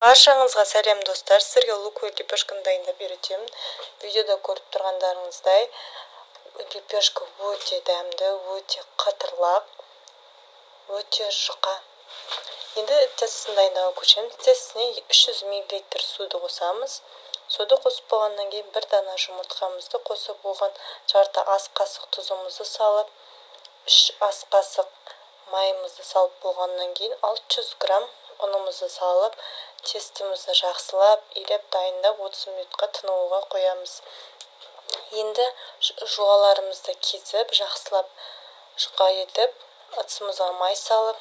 Баршаңызға сәлем достар, сіздерге луковый лепешканы дайындап үйретемін. Видеода көріп тұрғандарыңыздай, лепешка өте дәмді, өте қатырлақ, өте жұқа. Енді тестісін дайындауға көшеміз. Тестісіне 300 мл суды қосамыз. Суды қосып болғаннан кейін бір дана жұмыртқамызды қосып, оған жарты ас қасық тұзымызды салып, 3 ас қасық майымызды салып болғаннан кейін 600 грамм ұнымызды салып, тестімізді жақсылап, илеп дайындап 30 минутқа тынуға қоямыз. Енді жуаларымызды кезіп, жақсылап жұқа етіп, ыдысымызға май салып,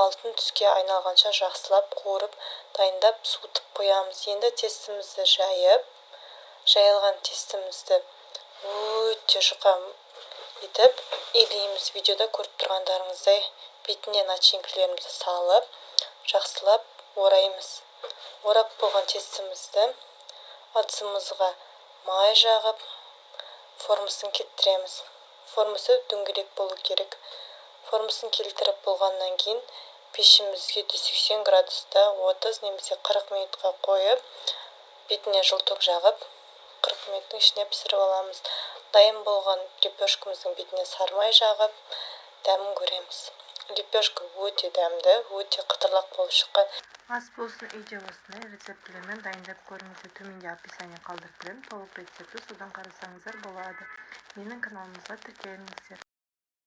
алтын түске айналғанша жақсылап қуырып, дайындап суытып қоямыз. Енді тестімізді жайып, жайылған тестімізді өте жұқа етіп илейміз. Видеода көріп тұрғандарыңыздай бетіне начинкілерімізді салып, жақсылап ораймыз. Орап болған тестімізді ыдысымызға май жағып, формасын келтіреміз. Формасы дөңгелек болу керек. Формасын келтіріп болғаннан кейін пешімізге 180 градуста 30 немесе 40 минутқа қойып, бетіне жылтық жағып, 40 минуттың ішіне пісіріп аламыз. Дайын болған лепешкамыздың бетіне сармай жағып, дәмін көреміз. Лепешка өте дәмді, өте қытырлақ болып шыққан. Ас болсын, үйде осындай рецептілермен дайындап көріңіздер. Төменде описание қалдырып беремін. Толық рецепті содан қарасаңыздар болады. Менің каналымызға тіркеліңіздер.